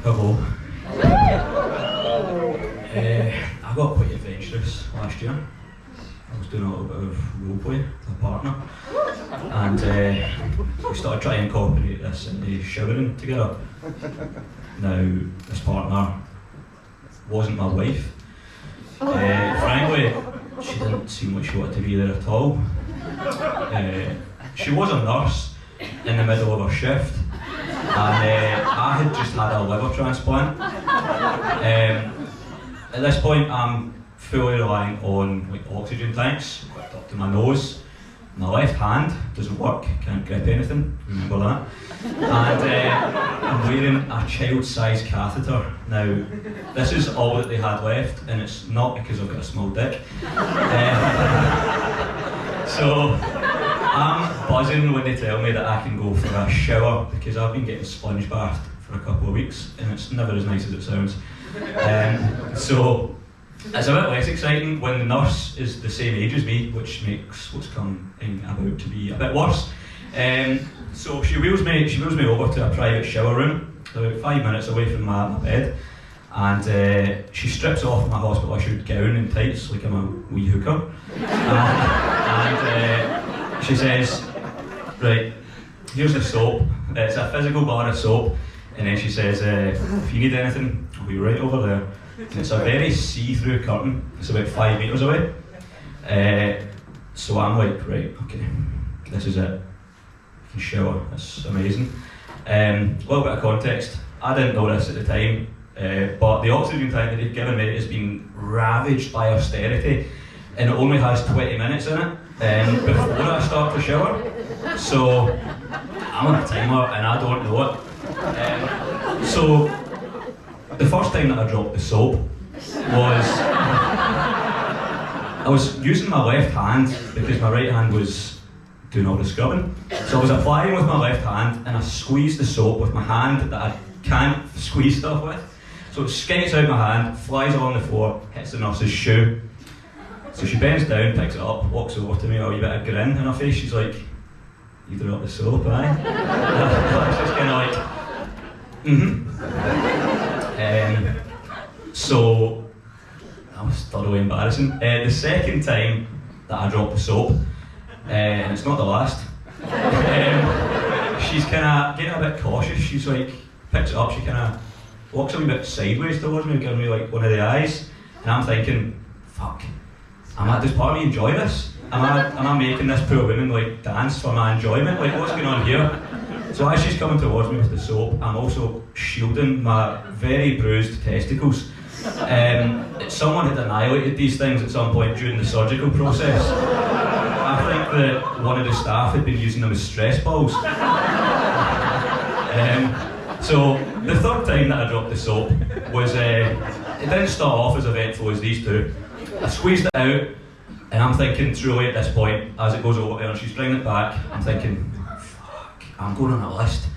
Hello. I got quite adventurous last year. I was doing a little bit of roleplay with a partner, and we started trying to incorporate this into showering together. Now, this partner wasn't my wife. Frankly, she didn't seem like she wanted to be there at all. She was a nurse in the middle of her shift, and I had just had a liver transplant. At this point, I'm fully relying on oxygen tanks up to my nose. My left hand doesn't work, can't grip anything, remember that. And I'm wearing a child-sized catheter. Now, this is all that they had left, and it's not because I've got a small dick. So, I'm buzzing when they tell me that I can go for a shower, because I've been getting sponge bathed for a couple of weeks, and it's never as nice as it sounds. So, it's a bit less exciting when the nurse is the same age as me, which makes what's coming about to be a bit worse. So she wheels me over to a private shower room, about 5 minutes away from my bed, and she strips off my hospital issued gown and tights like I'm a wee hooker, and she says, right, here's the soap. It's a physical bar of soap, and then she says, if you need anything, I'll be right over there. And it's a very see-through curtain. It's about 5 metres away. So I'm like, right, okay, this is it. I can shower, it's amazing. A little bit of context, I didn't know this at the time, but the oxygen tank that they've given me has been ravaged by austerity, and it only has 20 minutes in it before I start to shower. So I'm on a timer and I don't know it. So the first time that I dropped the soap was, I was using my left hand because my right hand was doing all the scrubbing. So I was applying with my left hand and I squeezed the soap with my hand that I can't squeeze stuff with. So it skates out my hand, flies along the floor, hits the nurse's shoe. So she bends down, picks it up, walks over to me with a wee bit of grin on her face. She's like, you dropped the soap, aye? I was just kind of like, so that was thoroughly embarrassing. The second time that I dropped the soap, and it's not the last, she's kind of getting a bit cautious. She's like, picks it up, she kind of walks a wee bit sideways towards me, giving me like one of the eyes, and I'm thinking, fuck, does part of me enjoy this? Am I making this poor woman like dance for my enjoyment? Like, what's going on here? So as she's coming towards me with the soap, I'm also shielding my very bruised testicles. Someone had annihilated these things at some point during the surgical process. I think that one of the staff had been using them as stress balls. So the third time that I dropped the soap was, it didn't start off as eventful as these two. I squeezed it out, and I'm thinking truly at this point, as it goes over to her and she's bringing it back, I'm thinking, I'm going on a list.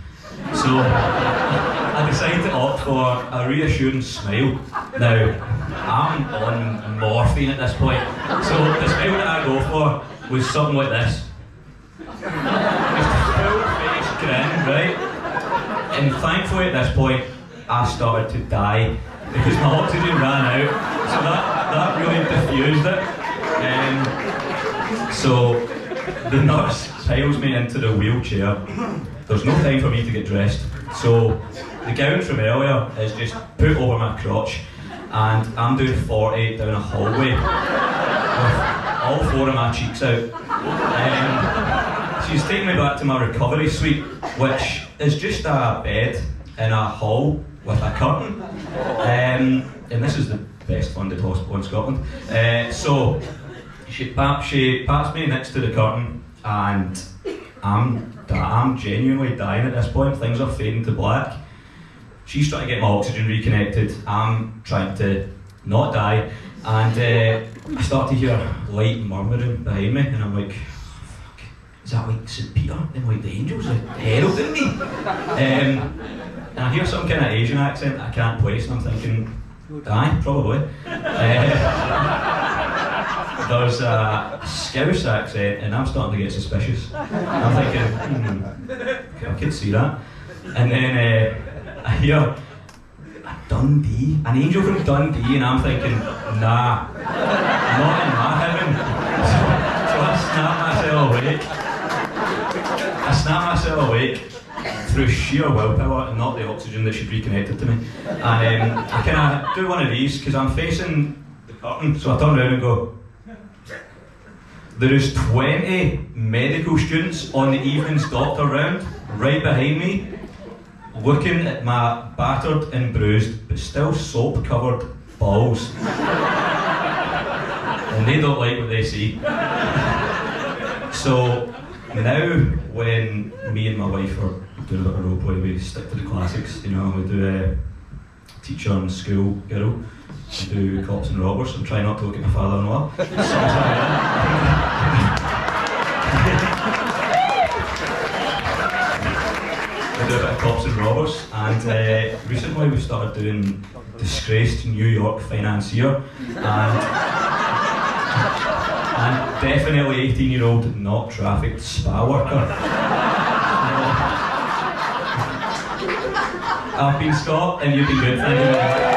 So I decided to opt for a reassuring smile. Now, I'm on morphine at this point, so the smile that I go for was something like this. Just a full face grin, right? And thankfully at this point, I started to die because my oxygen ran out, so that really diffused it. So the nurse piles me into the wheelchair. There's no time for me to get dressed, so the gown from earlier is just put over my crotch, and I'm doing 40 down a hallway with all 4 of my cheeks out. She's taking me back to my recovery suite, which is just a bed in a hall with a curtain, and this is the best funded hospital in Scotland. So she pats me next to the curtain, and I'm genuinely dying at this point. Things are fading to black. She's trying to get my oxygen reconnected. I'm trying to not die, and I start to hear light murmuring behind me, and I'm like, fuck, is that like St. Peter and like the angels like heralding me? And I hear some kind of Asian accent that I can't place, and I'm thinking, aye, probably. There's a Scouse accent, and I'm starting to get suspicious. I'm thinking, I could see that. And then I hear Dundee? An angel from Dundee? And I'm thinking, nah, not in my heaven. So I snapped myself awake through sheer willpower and not the oxygen that she'd reconnected to me. And I kind of do one of these because I'm facing the curtain, so I turn around and go, there is 20 medical students on the evening's doctor round right behind me, looking at my battered and bruised but still soap covered balls. And they don't like what they see. So now when me and my wife are doing a bit of role play, we stick to the classics, you know, we do teacher and school girl, we do cops and robbers, and try not to look at my father-in-law. We do a bit of cops and robbers, and recently we started doing disgraced New York financier, and definitely 18-year-old not trafficked spa worker. I've been Scott, and you've been good. Thank you very much.